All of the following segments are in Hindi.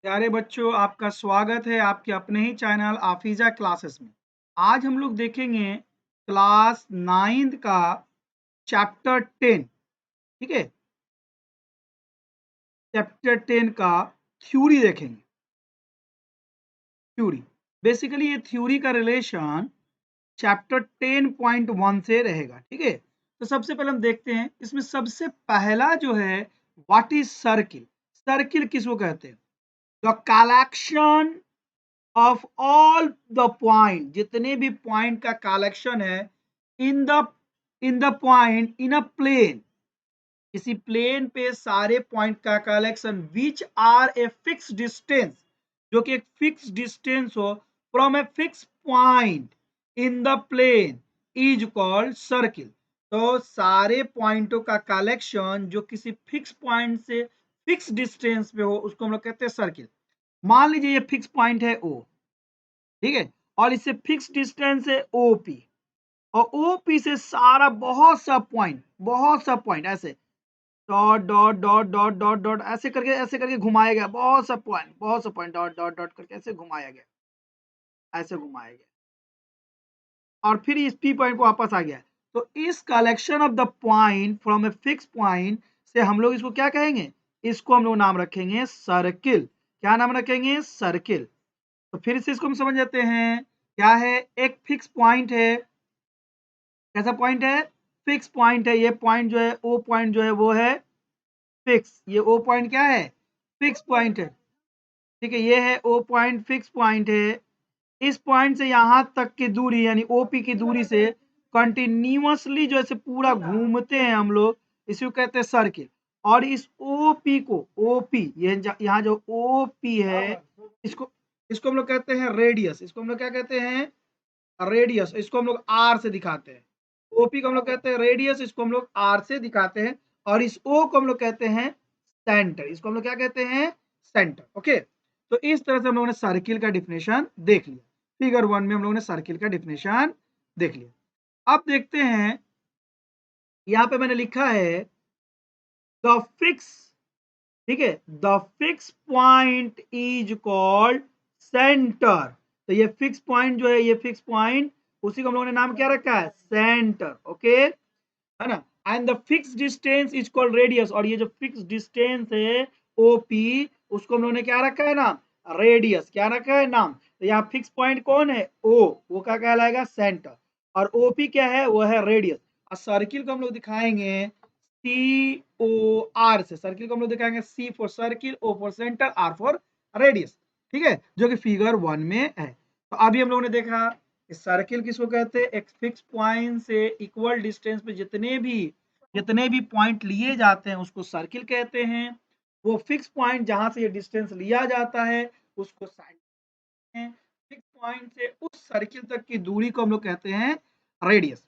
प्यारे बच्चों, आपका स्वागत है आपके अपने ही चैनल आफीजा क्लासेस में। आज हम लोग देखेंगे क्लास 9th का चैप्टर 10। ठीक है, चैप्टर 10 का थ्योरी देखेंगे। थ्योरी बेसिकली ये थ्योरी का रिलेशन चैप्टर 10.1 से रहेगा। ठीक है, तो सबसे पहले हम देखते हैं इसमें सबसे पहला जो है व्हाट इज सर्किल। सर्किल किसको कहते हैं? The collection of all the point, जितने भी पॉइंट का कलेक्शन है in the point in a plane, किसी प्लेन पे सारे पॉइंट का collection which are a fix distance, जो कि एक फिक्स डिस्टेंस हो from a fix point in the plane is called circle. तो सारे पॉइंटों का कलेक्शन जो किसी फिक्स पॉइंट से फिक्स डिस्टेंस पे हो उसको हम लोग कहते हैं सर्किल। मान लीजिए ये फिक्स पॉइंट है ओ, ठीक है, और इससे फिक्स डिस्टेंस है ओपी, और ओपी से सारा बहुत सा पॉइंट ऐसे dot dot dot dot dot dot ऐसे करके घुमाया गया, बहुत सा पॉइंट डॉट डॉट डॉट करके ऐसे घुमाया गया, ऐसे घुमाया गया, और फिर इस पी पॉइंट को वापस आ गया। तो इस collection of the point from a fix point से हम लोग इसको क्या कहेंगे? इसको हम लोग नाम रखेंगे सर्किल। क्या नाम रखेंगे? सर्किल। तो फिर से इसको हम समझ जाते हैं। क्या है? एक फिक्स पॉइंट है। कैसा पॉइंट है? फिक्स पॉइंट है। ये पॉइंट जो है ओ पॉइंट जो है वो है फिक्स। ये ओ पॉइंट क्या है? फिक्स पॉइंट है। ठीक है, ये है ओ पॉइंट, फिक्स पॉइंट है। इस पॉइंट से यहां तक की दूरी यानी ओपी की दूरी से कंटिन्यूअसली जो है पूरा घूमते हैं हम लोग, इसको कहते हैं सर्किल। और इस ओपी को, ओपी ये यहाँ जो ओपी है, इसको इसको हम लोग कहते हैं रेडियस। इसको हम लोग क्या कहते हैं? रेडियस। इसको हम लोग आर से दिखाते हैं। ओपी को हम लोग कहते हैं रेडियस, इसको हम लोग आर से दिखाते हैं। और इस ओ को हम लोग कहते हैं सेंटर। इसको हम लोग क्या कहते हैं? सेंटर। ओके, तो इस तरह से हम लोगों ने सर्किल का डिफिनेशन देख लिया। फिगर 1 में हम लोगों ने सर्किल का डिफिनेशन देख लिया। अब देखते हैं, यहां पे मैंने लिखा है द फिक्स, ठीक है, the fix point is called centre. तो ये फिक्स पॉइंट जो है, ये फिक्स पॉइंट, उसी को हम लोगों ने नाम क्या रखा है? सेंटर। ओके, है ना। And the fix distance is called radius. और ये जो फिक्स डिस्टेंस है ओपी, उसको हम लोगों ने क्या रखा है नाम? रेडियस। क्या रखा है नाम? तो यहाँ फिक्स पॉइंट कौन है? ओ, वो क्या कहलाएगा? सेंटर। और ओपी क्या है? वो है रेडियस। और सर्किल को हम लोग दिखाएंगे सी ओ आर से। सर्किल को हम लोग दिखाएंगे C for circle, O for centre, R for radius. ठीक है, जो कि फिगर 1 में है। तो अभी हम लोगों ने देखा सर्किल किसको कहते हैं? एक फिक्स पॉइंट से इक्वल डिस्टेंस पे जितने भी पॉइंट लिए जाते हैं उसको सर्किल कहते हैं। वो फिक्स पॉइंट जहां से ये डिस्टेंस लिया जाता है उसको साइड में, फिक्स पॉइंट से उस सर्किल तक की दूरी को हम लोग कहते हैं रेडियस।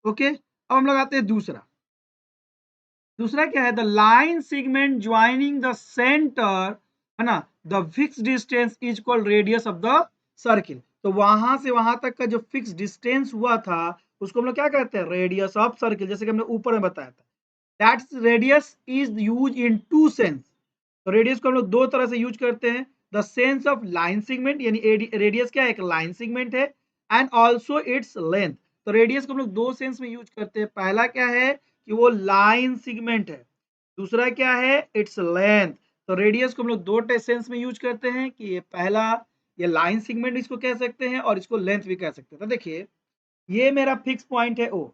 ओके, अब हम लोग आते हैं दूसरा। दूसरा क्या है? The line segment joining the centre, है ना, the fix distance is called radius of the circle. तो वहां से वहां तक का जो फिक्स डिस्टेंस हुआ था उसको हम लोग क्या कहते हैं? Radius of circle. जैसे कि हमने ऊपर में बताया था, that's radius is use in two sense. तो रेडियस को हम लोग दो तरह से यूज करते हैं। The sense of line segment, यानी रेडियस क्या है? एक लाइन सेगमेंट है। And also its length. तो रेडियस को हम लोग दो सेंस में यूज करते हैं। पहला क्या है कि वो लाइन सेगमेंट है। दूसरा क्या है? It's length. तो रेडियस को हम लोग दो सेंस में यूज करते हैं कि ये पहला, ये लाइन सेगमेंट इसको कह सकते हैं और इसको लेंथ भी कह सकते हैं। तो देखिए, ये मेरा फिक्स पॉइंट है ओ,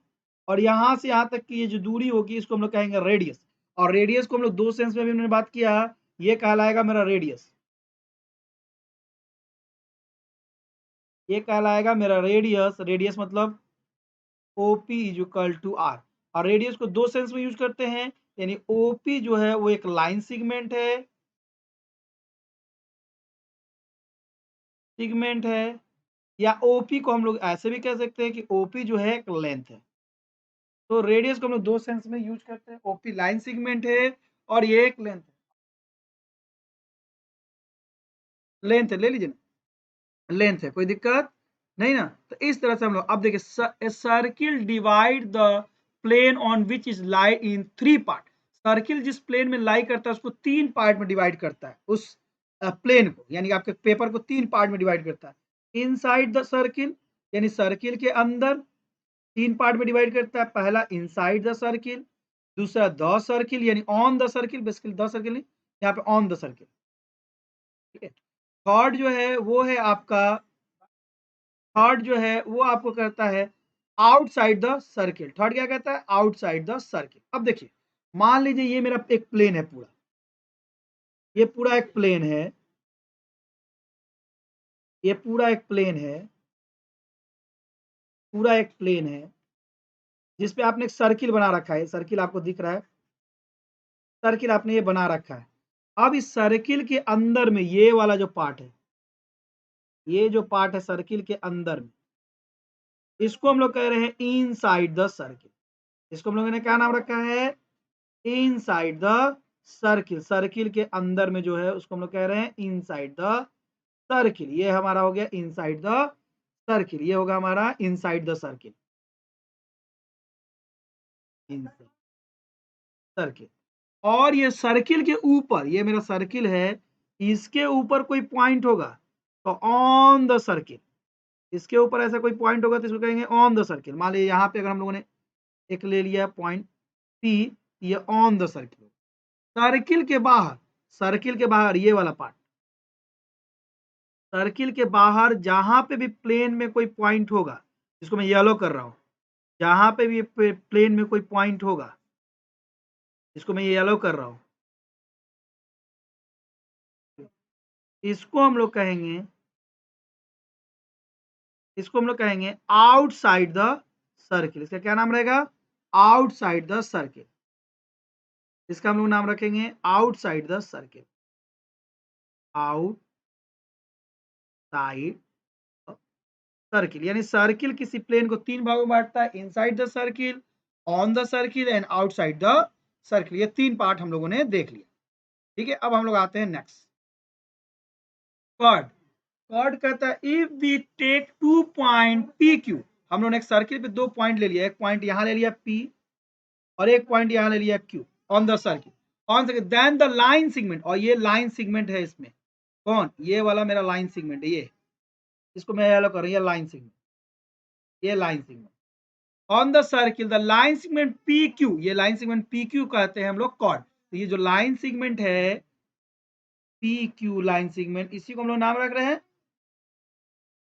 और यहां से यहां तक की ये जो दूरी होगी इसको हम लोग कहेंगे रेडियस। और रेडियस को हम लोग दो सेंस में भी हमने बात किया, ये कहलाएगा मेरा रेडियस। ये कहलाएगा मेरा रेडियस। रेडियस मतलब OP is equal to R. और रेडियस को दो सेंस में यूज करते हैं, यानी ओपी जो है वो एक लाइन सेगमेंट है, या ओपी को हम लोग ऐसे भी कह सकते हैं कि ओपी जो है एक लेंथ है। तो रेडियस को हम लोग दो सेंस में यूज करते हैं। ओपी लाइन सेगमेंट है और ये एक लेंथ है। लेंथ है, ले लीजिए ना, लेंथ है, कोई दिक्कत नहीं ना। तो इस तरह से हम लोग, अब देखिए, circle divide the plane on which is lie in three part. Circle जिस प्लेन में लाई करता है उसको तीन पार्ट में डिवाइड करता है। उस प्लेन को, यानी आपके पेपर को 3 पार्ट में डिवाइड करता है। इनसाइड द सर्किल, यानी सर्किल के अंदर 3 पार्ट में डिवाइड करता है। पहला इनसाइड द सर्किल, दूसरा द सर्किल यानी on the circle, basically the circle नहीं, यहाँ पे ऑन द सर्किल, ठीक है। थर्ड जो है वो है आपका, थर्ड जो है वो आपको कहता है आउटसाइड द सर्किल। थर्ड क्या कहता है? Outside the circle. अब देखिए, मान लीजिए ये मेरा एक प्लेन है पूरा, ये पूरा एक प्लेन है, ये पूरा एक प्लेन है, पूरा एक प्लेन है जिसपे आपने एक सर्किल बना रखा है। सर्किल आपको दिख रहा है, सर्किल आपने ये बना रखा है। अब इस सर्किल के अंदर में ये वाला जो पार्ट है, ये जो पार्ट है सर्किल के अंदर में, इसको हम लोग कह रहे हैं इनसाइड द सर्किल। इसको हम लोगों ने क्या नाम रखा है? Inside the circle. सर्किल के अंदर में जो है उसको हम लोग कह रहे हैं इनसाइड द सर्किल। ये हमारा हो गया इनसाइड द सर्किल, ये होगा हमारा inside the circle, inside circle. और ये सर्किल के ऊपर, ये मेरा सर्किल है, इसके ऊपर कोई पॉइंट होगा तो ऑन द सर्किल, इसके ऊपर ऐसा कोई पॉइंट होगा तो इसको कहेंगे ऑन द सर्किल। मान लीजिए यहाँ पे अगर हम लोगों ने एक ले लिया पॉइंट पी, ये ऑन द सर्किल। सर्किल के बाहर, सर्किल के बाहर ये वाला पार्ट, सर्किल के बाहर जहां पे भी प्लेन में कोई पॉइंट होगा, जिसको मैं येलो कर रहा हूं, जहां पे भी प्लेन में कोई पॉइंट होगा, जिसको मैं येलो कर रहा हूं, इसको हम लोग कहेंगे, इसको हम लोग कहेंगे आउटसाइड द सर्किल। इसका क्या नाम रहेगा? Outside the circle. इसका हम लोग नाम रखेंगे outside the circle, outside circle. यानी सर्किल किसी प्लेन को 3 भागों में बांटता है, inside the circle, on the circle and outside the circle. ये 3 पार्ट हम लोगों ने देख लिया, ठीक है। अब हम लोग आते हैं नेक्स्ट, कॉर्ड। कॉर्ड कहता है if we take 2 point P Q, हम लोगों ने एक सर्किल पे 2 पॉइंट ले लिया, एक पॉइंट यहां ले लिया पी और एक पॉइंट यहां ले लिया Q on the circle, on circle, then the line segment, और ये लाइन सेगमेंट है इसमें, कौन? ये वाला मेरा लाइन सेगमेंट है, ये, इसको मैं येलो कर रहा हूं, ये लाइन सेगमेंट, ये line segment on the circle, the line segment P Q, ये लाइन सेगमेंट पी क्यू कहते हैं हम लोग कॉर्ड। तो ये जो लाइन सेगमेंट है पी क्यू लाइन सेगमेंट, इसी को हम लोग नाम रख रहे हैं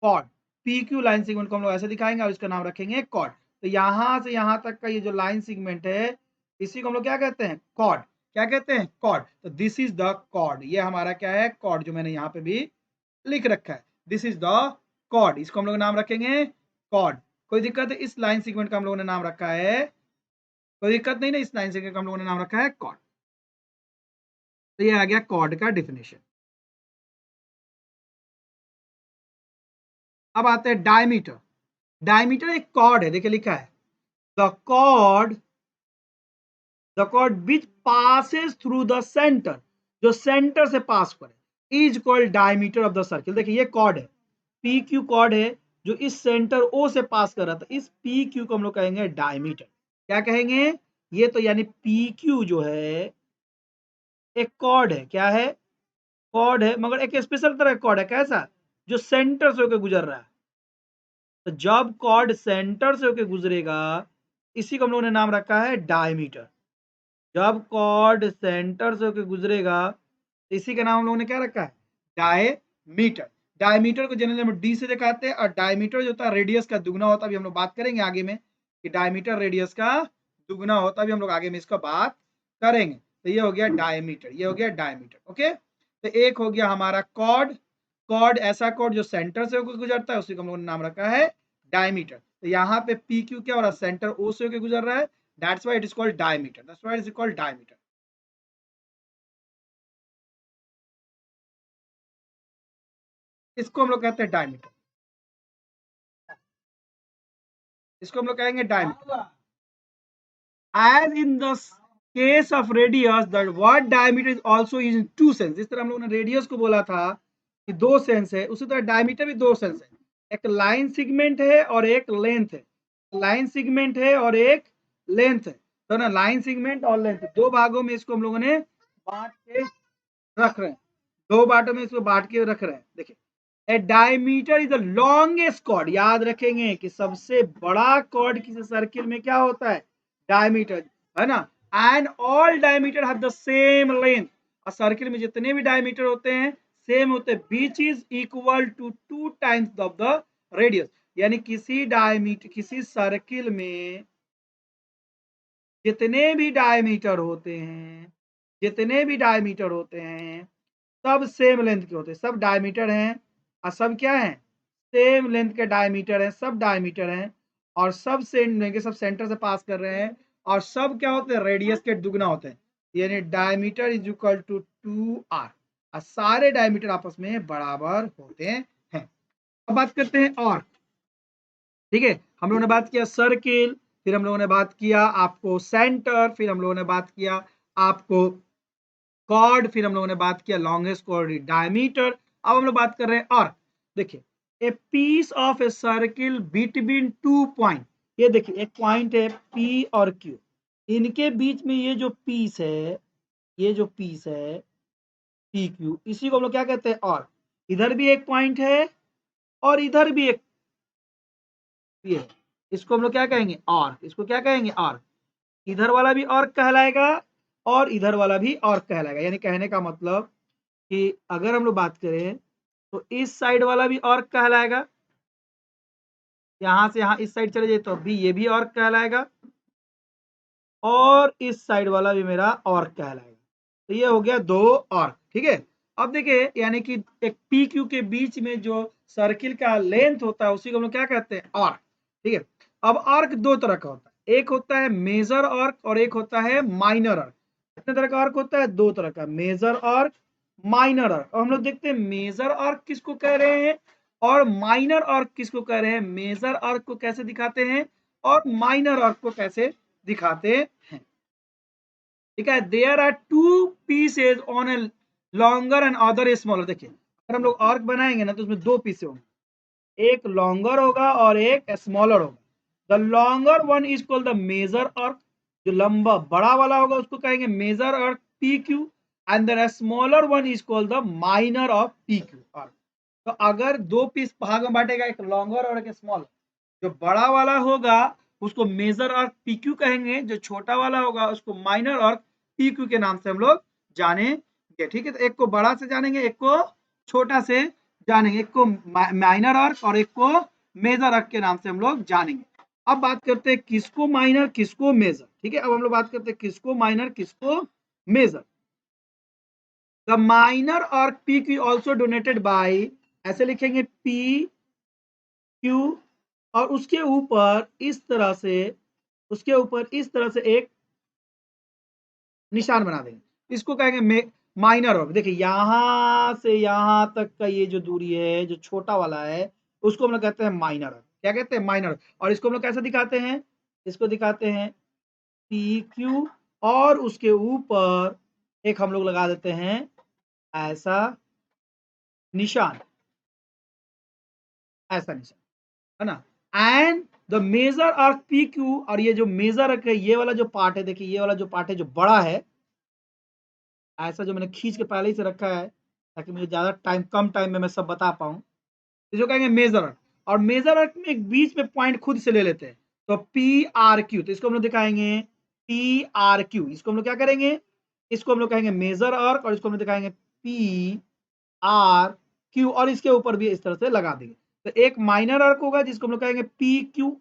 chord. P Q line segment को हम लोग ऐसे दिखाएंगे और इसका नाम रखेंगे कॉर्ड। तो यहां से यहां तक का ये जो लाइन सेगमेंट है, इसी को हम लोग क्या कहते हैं? कॉर्ड। क्या कहते हैं? कॉर्ड। तो दिस इज द कॉर्ड, ये हमारा क्या है? कॉर्ड, जो मैंने यहाँ पे भी लिख रखा है, दिस इज द कॉर्ड। इसको हम लोग नाम रखेंगे कॉर्ड। कोई दिक्कत है? इस लाइन सेगमेंट का हम लोगों ने नाम रखा है, कोई दिक्कत नहीं ना, इस लाइन सेगमेंट का हम लोगों ने नाम रखा है कॉर्ड। तो ये आ गया कॉर्ड का डिफिनेशन। अब आते हैं डायमीटर। डायमीटर एक कॉर्ड है, देखिए लिखा है the chord, the chord which passes through the centre, जो सेंटर से पास करे, is called diameter of the circle. देखिए ये कॉर्ड है, पी क्यू कॉर्ड है जो इस सेंटर ओ से पास कर रहा था, इस पी क्यू को हम लोग कहेंगे डायमीटर। क्या कहेंगे? ये तो यानी पी क्यू जो है एक कॉर्ड है, क्या है? कॉर्ड है, मगर एक स्पेशल तरह का कॉर्ड है। कैसा? जो सेंटर से होकर गुजर रहा है। तो जब कॉर्ड सेंटर से होकर गुजरेगा, इसी को हम लोगों ने नाम रखा है डायमीटर। जब कॉर्ड सेंटर से होकर गुजरेगा, इसी का नाम हम लोगों ने क्या रखा है? डायमीटर। डायमीटर को जनरली हम डी से दिखाते हैं, और डायमीटर जो होता है रेडियस का दुगना होता है। अभी हम लोग बात करेंगे आगे में कि डायमीटर रेडियस का दुगना होता है, अभी हम लोग आगे में इसका बात करेंगे। तो ये हो गया डायमीटर, ये हो गया डायमीटर, ओके। तो एक हो गया हमारा कॉर्ड। कॉर्ड ऐसा कॉर्ड जो सेंटर से होकर गुजरता है, उसी को हम लोगों ने नाम रखा है डायमीटर। तो यहाँ पे पी क्यू क्या हो रहा है? सेंटर ओ से होकर गुजर रहा है, that's why it is called diameter, that's why it is called diameter. इसको हम लोग कहते हैं डायमीटर, इसको हम लोग कहेंगे diameter. As in the case of radius, the word diameter is also used in two sense। जिस तरह हम लोगों ने रेडियस को बोला था कि 2 सेंस है, उसी तरह डायमीटर भी 2 सेंस है, एक लाइन सेगमेंट है और एक लेंथ है। लाइन सेगमेंट है और एक लेंथ है, तो ना लाइन सेगमेंट और लेंथ, 2 भागों में इसको हम लोगों ने बांट के रख रहे हैं। दो पार्टों में इसको बांट के रख रहे हैं। देखिए, ए diameter is the longest chord, याद रखेंगे कि सबसे बड़ा कॉर्ड किसी सर्किल में क्या होता है, डायमीटर, है ना। And all diameter have the same length, और सर्किल में जितने भी डायमीटर होते हैं सेम होते हैं, which is equal to 2 times of the radius. यानी किसी डायमीटर, किसी सर्किल में जितने भी डायमीटर होते हैं, जितने भी डायमीटर होते हैं सब सेम लेंथ के होते हैं, सब डायमीटर हैं और सब क्या है, सेम लेंथ के डायमीटर हैं, सब डायमीटर हैं और सब सब सेंटर से पास कर रहे हैं और सब क्या होते हैं, रेडियस के दुगना होते हैं। यानी diameter is equal to 2r और सारे डायमीटर आपस में बराबर होते हैं। अब बात करते हैं और, ठीक है, हम लोगों ने बात किया सर्किल, फिर हम लोगों ने बात किया आपको सेंटर, फिर हम लोगों ने बात किया आपको कॉर्ड, फिर हम लोगों ने बात किया लॉन्गेस्ट कॉर्ड डायमीटर। अब हम लोग बात कर रहे हैं और, देखिए, a piece of a circle between 2 point, ये देखिए एक पॉइंट है P और Q, इनके बीच में ये जो पीस है, ये जो पीस है PQ, इसी को हम लोग क्या कहते हैं, और इधर भी एक पॉइंट है और इधर भी एक, ये इसको हम लोग क्या कहेंगे, और इसको क्या कहेंगे, और इधर वाला भी और कहलाएगा और इधर वाला भी और कहलाएगा। यानी कहने का मतलब कि अगर हम लोग बात करें तो इस साइड वाला भी और कहलाएगा, यहां से यहां इस साइड चले जाए तो भी ये भी और कहलाएगा और इस साइड वाला भी मेरा और कहलाएगा। तो ये हो गया दो और, ठीक है। अब देखिए, यानी कि एक पी क्यू के बीच में जो सर्किल का लेंथ होता है उसी को हम लोग क्या कहते हैं, आर्क, ठीक है। अब आर्क दो तरह का होता है, एक होता है मेजर आर्क और एक होता है माइनर आर्क। कितने तरह का आर्क होता है, दो तरह का, मेजर आर्क, माइनर आर्क। और हम लोग देखते हैं मेजर आर्क किसको कह रहे हैं और माइनर आर्क किसको कह रहे हैं, मेजर आर्क को कैसे दिखाते हैं और माइनर आर्क को कैसे दिखाते हैं, ठीक है। There are two pieces on a longer and other smaller. देखिए, अगर हम लोग आर्क बनाएंगे ना तो उसमें दो पीसे होंगे, एक लॉन्गर होगा और एक स्मॉलर होगा। The longer one is called the major arc, जो लंबा बड़ा वाला होगा उसको कहेंगे major arc P Q, and the smaller one is called the minor of P Q arc. तो अगर दो पीस भाग में बांटेगा, एक लॉन्गर और एक स्मॉलर, जो बड़ा वाला होगा उसको मेजर आर्क पी क्यू कहेंगे, जो छोटा वाला होगा उसको माइनर आर्क पी क्यू के नाम से हम लोग जानेंगे, ठीक है। तो एक को बड़ा से जानेंगे, एक को छोटा से जानेंगे, एक को माइनर आर्क और एक को मेजर आर्क के नाम से हम लोग जानेंगे। अब बात करते हैं किसको माइनर किसको मेजर, ठीक है। अब हम लोग बात करते हैं किसको माइनर किसको major. The minor arc P Q also denoted by, ऐसे लिखेंगे पी क्यू और उसके ऊपर इस तरह से, उसके ऊपर इस तरह से एक निशान बना देंगे, इसको कहेंगे माइनर आर्क। देखिए, यहां से यहां तक का ये जो दूरी है, जो छोटा वाला है, उसको हम लोग कहते हैं माइनर आर्क। क्या कहते हैं, माइनर। और इसको हम लोग कैसे दिखाते हैं, इसको दिखाते हैं पी क्यू और उसके ऊपर एक हम लोग लगा देते हैं ऐसा निशान, ऐसा निशान, है ना। And the major arc P Q, और ये जो मेजर आर्क है, ये वाला जो पार्ट है, देखिए ये वाला जो पार्ट है जो बड़ा है, ऐसा जो मैंने खींच के पहले ही से रखा है ताकि मुझे ज्यादा टाइम, कम टाइम में मैं सब बता पाऊं, इसको कहेंगे मेजर आर्क। और मेजर आर्क में एक बीच में पॉइंट खुद से ले लेते हैं, तो पी आर क्यू, तो इसको हम लोग दिखाएंगे पी आर क्यू, इसको हम लोग क्या करेंगे, इसको हम लोग कहेंगे मेजर आर्क और इसको हम लोग दिखाएंगे पी आर क्यू और इसके ऊपर भी इस तरह से लगा देंगे। तो एक माइनर आर्क होगा जिसको हम लोग कहेंगे पी क्यू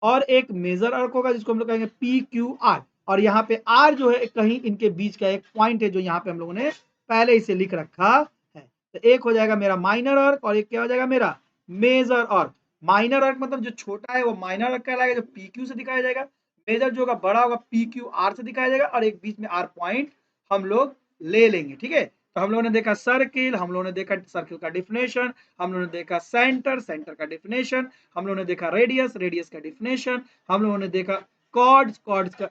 और एक मेजर आर्क होगा जिसको हम लोग कहेंगे पी क्यू आर। और यहाँ पे आर जो है कहीं इनके बीच का एक पॉइंट है जो यहाँ पे हम लोगों ने पहले ही से लिख रखा है। तो एक हो जाएगा मेरा माइनर आर्क और एक क्या हो जाएगा मेरा मेजर आर्क। माइनर आर्क मतलब जो छोटा है वो माइनर आर्क कहलाएगा, जो पी क्यू से दिखाया जाएगा। मेजर जो होगा बड़ा होगा पी क्यू आर से दिखाया जाएगा और एक बीच में आर पॉइंट हम लोग ले लेंगे, ठीक है। तो हम लोगों ने देखा सर्किल, हम लोगों ने देखा सर्किल का डिफिनेशन, हम लोगों ने देखा सेंटर, सेंटर का डिफिनेशन, हम लोगों ने देखा रेडियस, रेडियस का डिफिनेशन, हम लोगों ने देखा कॉर्ड्स, कॉर्ड्स का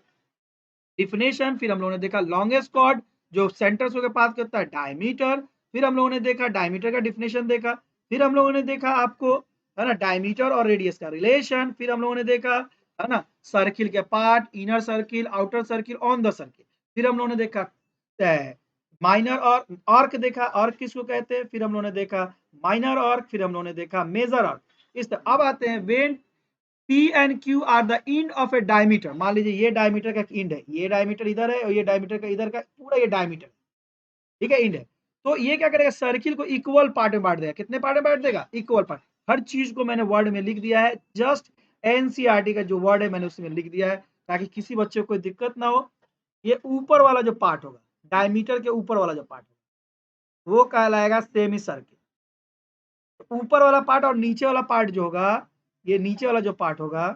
डिफिनेशन, फिर हम लोगों ने देखा लॉन्गेस्ट कॉर्ड जो सेंटर के पास करता है डायमीटर, फिर हम लोगों ने देखा डायमीटर का डिफिनेशन देखा, फिर हम लोगों ने देखा आपको, है ना, डायमीटर और रेडियस का रिलेशन, फिर हम लोगों ने देखा, है ना, सर्किल के part, inner circle, outer circle, on the circle, फिर हम लोगों ने देखा माइनर और आर्क देखा, आर्क किसको कहते हैं, फिर हम लोगों ने देखा माइनर आर्क, फिर हम लोगों ने देखा मेजर आर्क। इस तरह अब आते हैं when P and Q are the end of a diameter. मान लीजिए ये डायमीटर का इंड है, ये डायमीटर इधर है और ये डायमीटर का इधर का पूरा ये डायमीटर, ठीक है, इंड है। तो ये क्या करेगा, सर्किल को इक्वल पार्ट में बांट देगा। कितने पार्ट में बांट देगा, इक्वल पार्ट। हर चीज को मैंने वर्ड में लिख दिया है, जस्ट एनसीईआरटी का जो वर्ड है मैंने उसमें लिख दिया है ताकि किसी बच्चे को कोई दिक्कत ना हो। ये ऊपर वाला जो पार्ट होगा, डायमीटर के ऊपर वाला जो पार्ट होगा वो कहलाएगा सेमी सर्किल। ऊपर वाला पार्ट और नीचे वाला पार्ट जो होगा, ये नीचे वाला जो पार्ट होगा,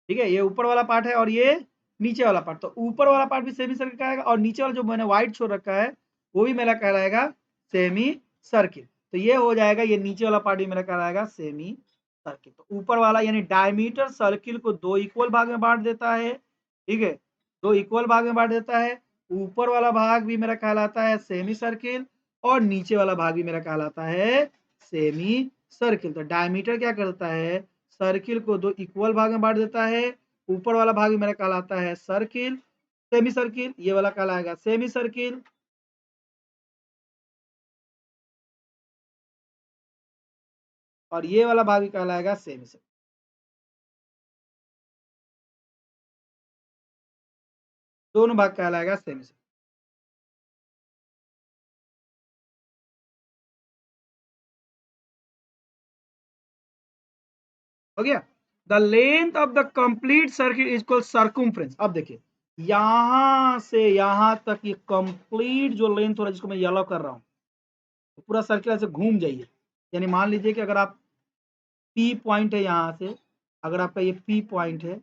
ठीक है, ये ऊपर वाला पार्ट है और ये नीचे वाला पार्ट, तो ऊपर वाला पार्ट भी सेमी सर्किल कहलाएगा और नीचे वाला जो मैंने व्हाइट छोड़ रखा है वो भी मेरा कहलाएगा सेमी सर्किल। तो ये हो जाएगा, ये नीचे वाला पार्ट भी मेरा कहलाएगा सेमी सर्किल। तो ऊपर वाला यानी डायमीटर सर्किल को दो इक्वल भाग में बांट देता है, ठीक है, दो इक्वल भाग में बांट देता है। ऊपर वाला भाग भी मेरा कहलाता है सेमी सर्किल और नीचे वाला भाग भी मेरा कहलाता है सेमी सर्किल। तो डायमीटर क्या करता है, सर्किल को दो इक्वल भाग में बांट देता है। ऊपर वाला भाग भी मेरा कहलाता है सर्किल, सेमी सर्किल, ये वाला कहलाएगा सेमी सर्किल। और ये वाला भाग भी कहलाएगा सेमी सर्किल। दोनों भाग कहलाएगा सेमी सर्किल। हो गया। The length of the complete circuit is called circumference. अब देखिए यहां से यहां तक ये कंप्लीट जो लेंथ हो रहा है, जिसको मैं येलो कर रहा हूं, तो पूरा सर्किल ऐसे घूम जाइए। यानी मान लीजिए कि अगर आप पी पॉइंट है यहाँ से, अगर आपका ये पी पॉइंट है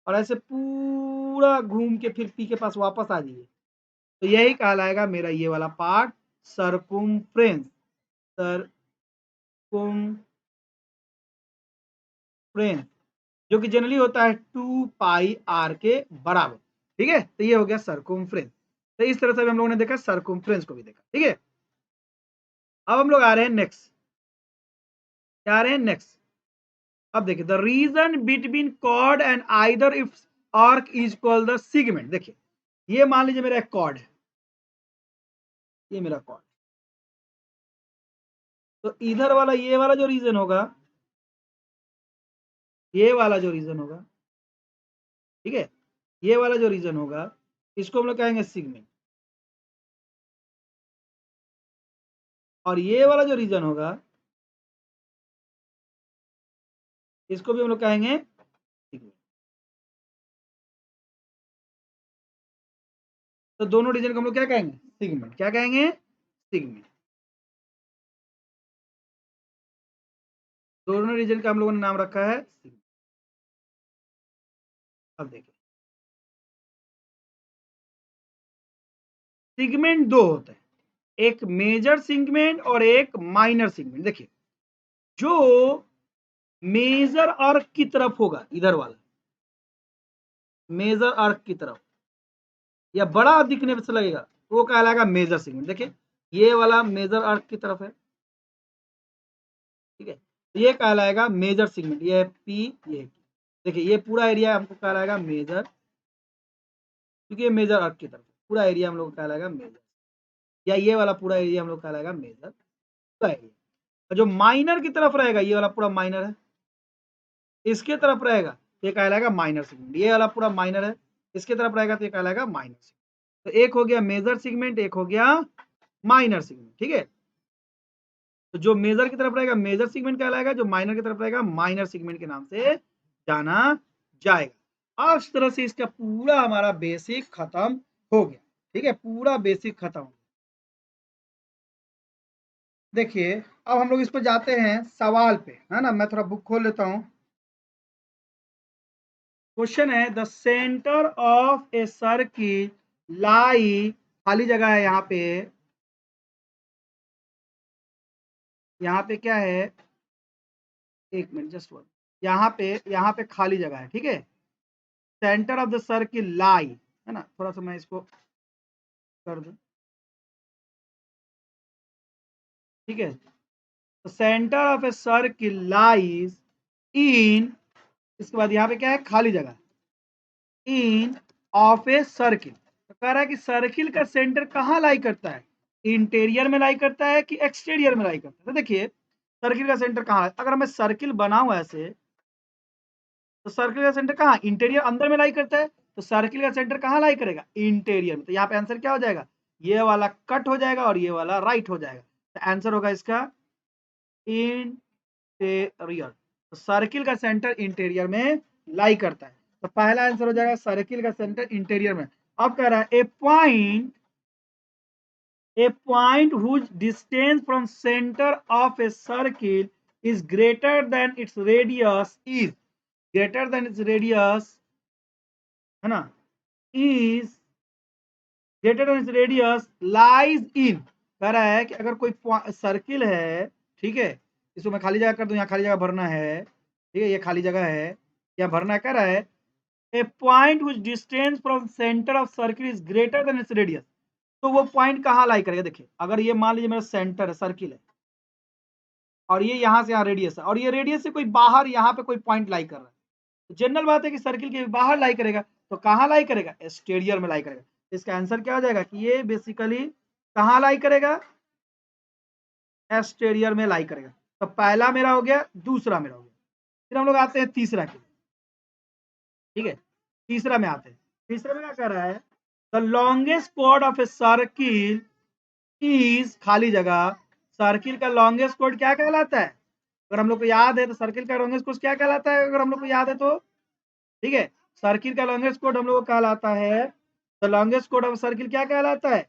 और ऐसे पूरा घूम के फिर पी के पास वापस आ जाइए, तो यही कहलाएगा मेरा ये वाला पार्ट सर्कुम्फ्रेंस। सर्कुम्फ्रेंस जो कि जनरली होता है 2 पाई r के बराबर, ठीक है। तो ये हो गया सर्कुम्फ्रेंस। तो इस तरह से हम लोगों ने देखा, सर्कुम्फ्रेंस को भी देखा, ठीक है। अब हम लोग आ रहे हैं नेक्स्ट, क्या आ रहे हैं नेक्स्ट। अब देखिए the region between chord and either if arc is called the segment. देखिए ये मान लीजिए मेरा एक कॉर्ड है, ये मेरा कॉर्ड, तो इधर वाला ये वाला जो रीजन होगा, ये वाला जो रीजन होगा, ठीक है, ये वाला जो रीजन होगा इसको हम लोग कहेंगे सेगमेंट। और ये वाला जो रीजन होगा इसको भी हम लोग कहेंगे सेगमेंट। तो दोनों रीजन को हम लोग क्या कहेंगे, सेगमेंट। क्या कहेंगे, सेगमेंट। दोनों रीजन का हम लोगों ने नाम रखा है सेगमेंट। अब देखिए सेगमेंट दो होते हैं, एक मेजर सेगमेंट और एक माइनर सेगमेंट। देखिए जो मेजर आर्क की तरफ होगा, इधर वाला मेजर आर्क की तरफ या बड़ा दिखने से लगेगा वो कहलाएगा मेजर सेगमेंट। देखिए ये वाला मेजर आर्क की तरफ है, ठीक है, तो ये कहलाएगा मेजर सेगमेंट। ये है पी, ये है Q। देखिए ये पूरा एरिया हमको कहलाएगा मेजर, क्योंकि ये मेजर आर्क की तरफ पूरा एरिया हम लोग कहलाएगा मेजर, या ये वाला पूरा एरिया हम लोग कहलाएगा मेजर पूरा एरिया। और जो माइनर की तरफ रहेगा, ये वाला पूरा माइनर है, इसके तरफ रहेगा तो ये कहलाएगा माइनर सेगमेंट। ये वाला पूरा माइनर है, इसके तरफ रहेगा तो ये कहलाएगा माइनर सेगमेंट। तो एक हो गया मेजर सेगमेंट, एक हो गया माइनर सेगमेंट, ठीक है। तो जो मेजर की तरफ रहेगा मेजर सेगमेंट कहलाएगा, जो माइनर की तरफ रहेगा माइनर सेगमेंट के नाम से जाना जाएगा। अब इस तरह से इसका पूरा हमारा बेसिक खत्म हो गया, ठीक है, पूरा बेसिक खत्म हो गया। देखिए अब हम लोग इस पर जाते हैं सवाल पे, है ना। मैं थोड़ा बुक खोल लेता हूं। क्वेश्चन है the centre of a circle lie, खाली जगह है यहाँ पे, यहाँ पे क्या है, एक मिनट जस्ट वन, यहाँ पे खाली जगह है, ठीक है। सेंटर ऑफ द सर्किल लाई, है ना, थोड़ा सा मैं इसको कर दूं, ठीक है। तो centre of a circle lies in, इसके बाद यहाँ पे क्या है, खाली जगह, इन ऑफ ए सर्किल। कह रहा है कि सर्किल का सेंटर कहाँ लाई करता है, इंटीरियर में लाई करता है कि एक्सटीरियर में लाई करता है। तो देखिए सर्किल का सेंटर कहाँ है, अगर मैं सर्किल बनाऊं ऐसे तो सर्किल का सेंटर कहाँ, इंटीरियर अंदर में लाई करता है, तो सर्किल का सेंटर कहाँ लाई करेगा, इंटीरियर में। तो यहाँ पे आंसर क्या हो जाएगा, ये वाला कट हो जाएगा और ये वाला राइट हो जाएगा। तो आंसर होगा इसका इंटीरियर। तो सर्किल का सेंटर इंटीरियर में लाई करता है। तो पहला आंसर हो जाएगा सर्किल का सेंटर इंटीरियर में। अब कह रहा है a point whose distance from center of a circle is greater than its radius is greater than its radius, है ना, is greater than its radius lies in। कह रहा है कि अगर कोई सर्किल है, ठीक है, इसको मैं खाली जगह कर दूं, यहाँ खाली जगह भरना है, ठीक है, ये खाली जगह है, यहाँ भरना कह रहा है a point whose distance from center of circle is greater than its radius। तो वो पॉइंट कहाँ लाई करेगा, देखिए अगर ये मान लीजिए मेरा सेंटर है, सर्किल है, और ये यहाँ से यहाँ रेडियस है, और ये रेडियस से कोई बाहर यहाँ पे कोई पॉइंट लाई कर रहा है, तो जनरल बात है कि सर्किल के बाहर लाई करेगा। तो कहाँ लाई करेगा, एक्सटीरियर में लाई करेगा। इसका आंसर क्या हो जाएगा कि ये बेसिकली कहाँ लाई करेगा, एक्सटीरियर में लाई करेगा। तो पहला मेरा हो गया, दूसरा मेरा हो गया। फिर हम लोग आते हैं तीसरा के, ठीक है, तीसरा में आते हैं। तीसरा में क्या कर रहा है, the longest chord of a circle is खाली जगह। सर्किल का लॉन्गेस्ट कॉर्ड क्या कहलाता है, अगर हम लोग को याद है तो सर्किल का लॉन्गेस्ट कॉर्ड क्या कहलाता है, अगर हम लोग को याद है तो, ठीक है, सर्किल का लॉन्गेस्ट कॉर्ड हम लोग को कहलाता है, the longest chord of circle क्या कहलाता है,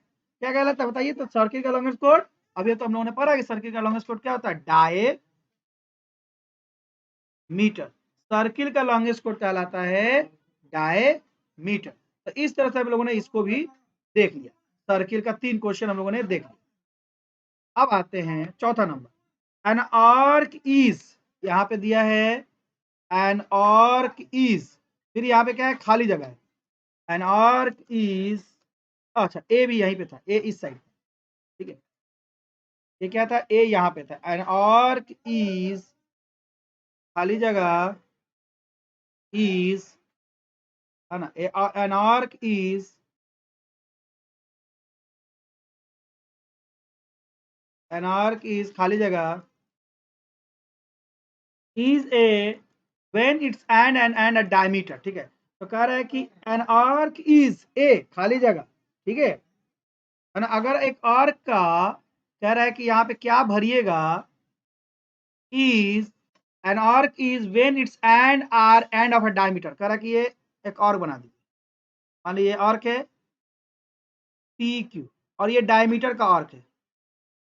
क्या कहलाता है बताइए। तो सर्किल का लॉन्गेस्ट कॉर्ड, अभी तो हम लोगों ने पढ़ा कि सर्किल का लॉन्गेस्ट कॉर्ड क्या होता है, डायमीटर। सर्किल का लॉन्गेस्ट कॉर्ड कहलाता है डायमीटर। तो इस तरह से हम लोगों ने इसको भी देख लिया, सर्किल का 3 क्वेश्चन हम लोगों ने देख लिया। अब आते हैं चौथा नंबर, एन आर्क इज, यहाँ पे दिया है एन आर्क इज, फिर यहाँ पे क्या है, खाली जगह है, एन आर्क इज, अच्छा ए भी यहीं पे था, ए इस साइड, ठीक है, ये क्या था, ए यहाँ पे था, एन आर्क इज खाली जगह इज, है ना, N arc is, an arc is खाली जगह is a when its and a diameter, ठीक है। तो कह रहा है कि एन आर्क इज ए खाली जगह, ठीक है ना, अगर एक आर्क का कह रहा है कि यहाँ पे क्या भरिएगा, is an arc is when its end of a diameter, कह रहा है कि ये एक और बना दीजिए, मान लीजिए आर्क है पी क्यू और ये डायमीटर का आर्क है,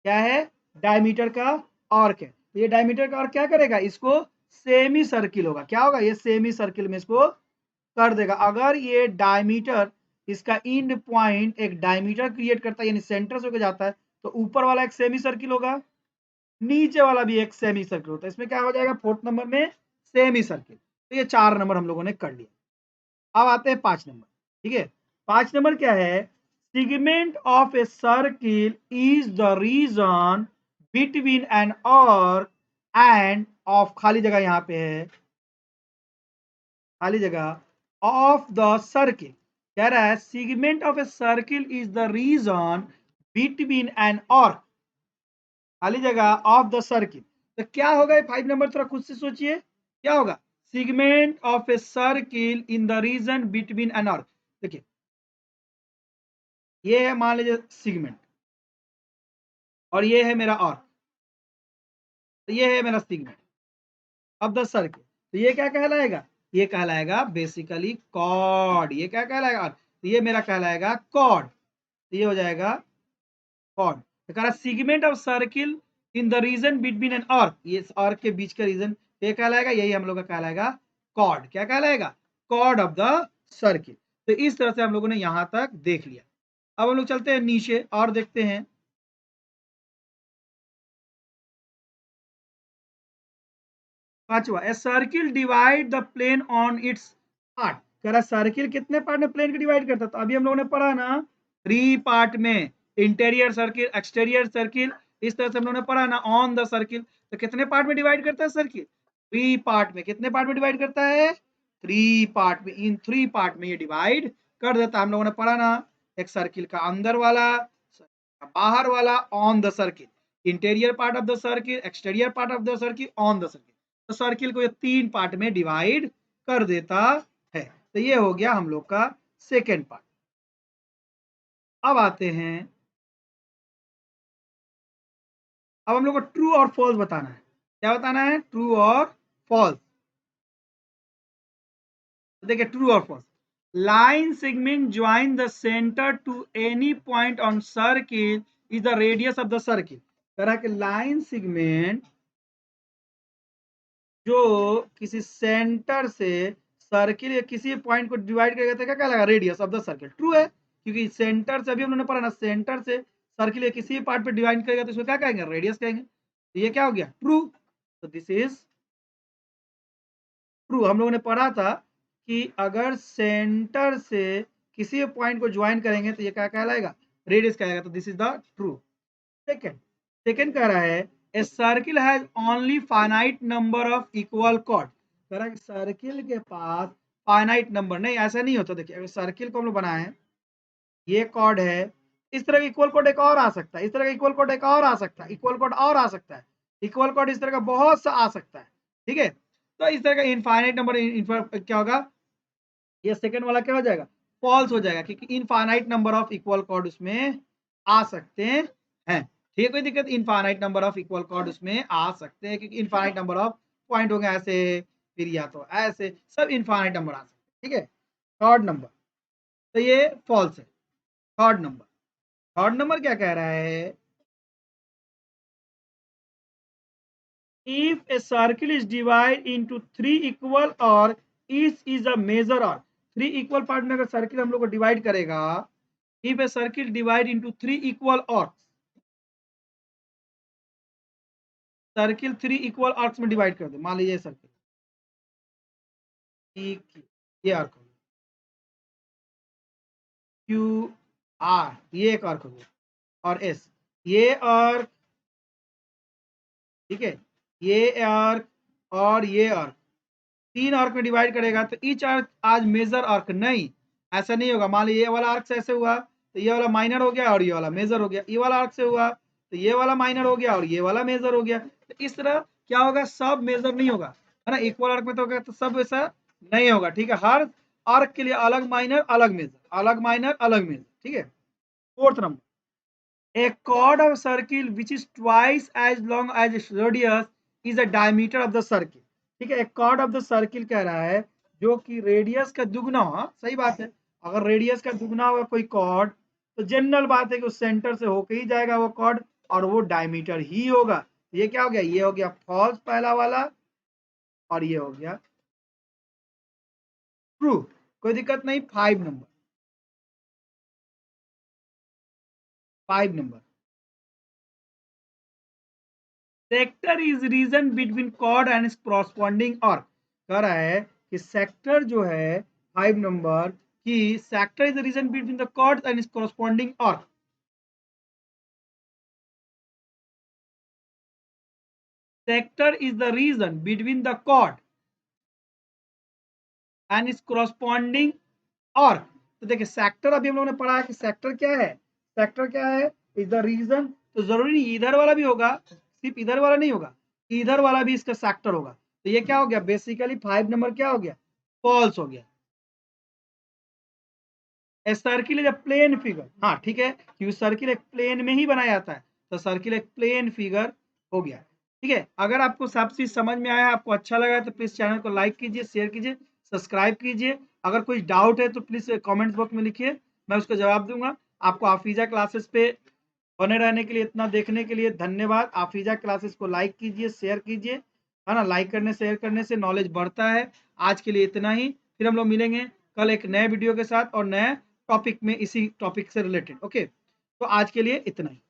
क्या है, डायमीटर का आर्क है। तो ये डायमीटर का आर्क क्या करेगा, इसको सेमी सर्किल होगा, क्या होगा, ये सेमी सर्किल में इसको कर देगा। अगर ये डायमीटर, इसका इंड पॉइंट एक डायमीटर क्रिएट करता है, यानी सेंटर से होकर जाता है, तो ऊपर वाला एक सेमी सर्किल होगा, नीचे वाला भी एक सेमी सर्किल होता है। इसमें क्या हो जाएगा, फोर्थ नंबर में सेमी सर्किल। तो ये 4 नंबर हम लोगों ने कर लिया। अब आते हैं 5 नंबर, ठीक है। 5 नंबर क्या है, segment of a circle is the region between an arc end of, खाली जगह यहाँ पे है, खाली जगह ऑफ द सर्किल, कह रहा है segment of a circle is the region between an arc, खाली जगह ऑफ द सर्किल। तो क्या होगा ये 5 नंबर, थोड़ा खुद से सोचिए क्या होगा, segment of a circle in the region between an arc. देखिए ये है मान लीजिए सेगमेंट, और ये है मेरा आर्क, तो ये है मेरा सेगमेंट ऑफ द सर्किल। तो ये क्या कहलाएगा, ये कहलाएगा बेसिकली कॉर्ड। ये क्या कहलाएगा, तो ये मेरा कहलाएगा कॉर्ड। तो ये हो जाएगा कॉर्ड। तो कह रहा segment of circle in the region between an arc, ये आर्क के बीच का रीजन ये कहलाएगा, यही हम लोग का कहलाएगा कॉर्ड। क्या कहलाएगा, कॉर्ड ऑफ द सर्किल। तो इस तरह से हम लोगों ने यहां तक देख लिया। अब हम लोग चलते हैं नीचे और देखते हैं। पांचवा, a circle divide the plane on its part, कह रहा सर्किल कितने पार्ट में प्लेन को डिवाइड करता है, तो अभी हम लोगों ने पढ़ा ना 3 पार्ट में, इंटीरियर सर्किल, एक्सटीरियर सर्किल, इस तरह से हम लोगों ने पढ़ा ना ऑन द सर्किल। तो कितने पार्ट में डिवाइड करता है सर्किल, 3 पार्ट में। कितने पार्ट में डिवाइड करता है, 3 पार्ट में। इन 3 पार्ट में ये डिवाइड कर देता है, हम लोगों ने पढ़ा ना एक सर्किल का अंदर वाला, बाहर वाला, on the circle, interior part of the circle, exterior part of the circle, on the circle. तो सर्किल को ये 3 पार्ट में डिवाइड कर देता है। तो ये हो गया हम लोग का सेकेंड पार्ट। अब आते हैं, अब हम लोग को ट्रू और फॉल्स बताना है। क्या बताना है? ट्रू और फॉल्स। देखिए ट्रू और false. Line segment join the centre to any point on circle is the radius of the circle. तरह के लाइन सेगमेंट जो किसी सेंटर से सर्किल या किसी पॉइंट को डिवाइड करेगा तो क्या कहलाएगा? Radius of the circle. True है, क्योंकि सेंटर से अभी हम लोगों ने पढ़ा ना, सेंटर से सर्किल या किसी पार्ट पे डिवाइड करेगा तो इसको क्या कहेंगे? रेडियस कहेंगे। तो ये क्या हो गया? ट्रू। तो दिस इज ट्रू। हम लोगों ने पढ़ा था कि अगर सेंटर से किसी पॉइंट को ज्वाइन करेंगे तो ये क्या कहलाएगा? रेडियस कहलाएगा। तो this is the true. Second, second कह रहा है a circle has only finite number of equal cord. कह रहा है सर्किल के पास फाइनाइट नंबर, नहीं ऐसा नहीं होता। देखिए अगर सर्किल को हम लोग बनाए, ये कॉर्ड है, इस तरह का इक्वल कॉर्ड एक और आ सकता है, इस तरह का इक्वल कॉर्ड एक और आ सकता है, इक्वल कॉर्ड और आ सकता है, इक्वल कॉर्ड इस तरह का बहुत सा आ सकता है। ठीक है, तो इस तरह का इनफाइनाइट नंबर क्या होगा? ये सेकंड वाला क्या हो जाएगा? फॉल्स हो जाएगा, क्योंकि infinite number of equal cord उसमें आ सकते हैं। ठीक है, कोई दिक्कत? Infinite number of equal cord उसमें आ सकते हैं, क्योंकि इनफाइनाइट नंबर ऑफ पॉइंट होंगे ऐसे, फिर या तो ऐसे, सब इनफाइनाइट नंबर आ सकते हैं। ठीक है, थर्ड नंबर, तो ये फॉल्स है। थर्ड नंबर, थर्ड नंबर क्या कह रहा है? if a circle is divided into 3 equal or each is a measure or 3 equal part में अगर सर्किल हम लोग को डिवाइड करेगा, if a circle divide into 3 equal arcs, circle 3 equal arcs में डिवाइड कर दे। मान लीजिए सर्किल ये आर्क हो गया, क्यू आर ये एक आर्क हो गया, और एस ये आर्क, ठीक है, ये आर्क और ये आर्क, 3 आर्क में डिवाइड करेगा तो ईच आर्क आज मेजर आर्क नहीं, ऐसा नहीं होगा। मान लीजिए ये वाला आर्क से ऐसे हुआ तो ये वाला माइनर हो गया और ये वाला मेजर हो गया, ये वाला आर्क से हुआ तो ये वाला माइनर हो गया और ये वाला मेजर हो गया। तो इस तरह क्या होगा? सब मेजर नहीं होगा, है ना। इक्वल आर्क में तो होगा, तो सब ऐसा नहीं होगा। ठीक है, हर आर्क के लिए अलग माइनर अलग मेजर, अलग माइनर अलग मेजर। ठीक है, fourth number, a chord of circle which is twice as long as its radius is a diameter of the circle। ठीक है, एक chord of the circle कह रहा है जो कि रेडियस का दुगना हो। सही बात है, अगर रेडियस का दुगना होगा कोई कॉर्ड तो जनरल बात है कि उस सेंटर से होके ही जाएगा वो कॉर्ड, और वो डायमीटर ही होगा। ये क्या हो गया? ये हो गया फॉल्स पहला वाला, और ये हो गया ट्रू। कोई दिक्कत नहीं। 5 number, 5 number, sector is region between chord and its corresponding arc. कह रहा है कि सेक्टर जो है 5 नंबर की, sector is the region between the chord and its corresponding arc. Sector is the region between the chord and its corresponding arc. तो देखिए सेक्टर अभी हम लोगों ने पढ़ा है कि सेक्टर क्या है? सेक्टर क्या है? Is the region. तो जरूरी नहीं इधर वाला भी होगा, सिर्फ इधर वाला नहीं होगा, इधर वाला भी इसका सेक्टर होगा। तो ये क्या हो गया? बेसिकली 5 नंबर क्या हो गया? फॉल्स हो गया। Circle is a plane figure. हाँ ठीक है, क्योंकि सर्किल एक प्लेन में ही बनाया जाता है, तो सर्किल एक प्लेन फिगर हो गया। ठीक है, अगर आपको सब चीज समझ में आया, आपको अच्छा लगा तो प्लीज चैनल को लाइक कीजिए, शेयर कीजिए, सब्सक्राइब कीजिए। अगर कोई डाउट है तो प्लीज कमेंट बॉक्स में लिखिए, मैं उसका जवाब दूंगा। आपको आफीजा क्लासेस पे बने रहने के लिए, इतना देखने के लिए धन्यवाद। आफीजा क्लासेस को लाइक कीजिए, शेयर कीजिए, है ना। लाइक करने शेयर करने से नॉलेज बढ़ता है। आज के लिए इतना ही, फिर हम लोग मिलेंगे कल एक नए वीडियो के साथ और नए टॉपिक में, इसी टॉपिक से रिलेटेड। ओके, तो आज के लिए इतना ही।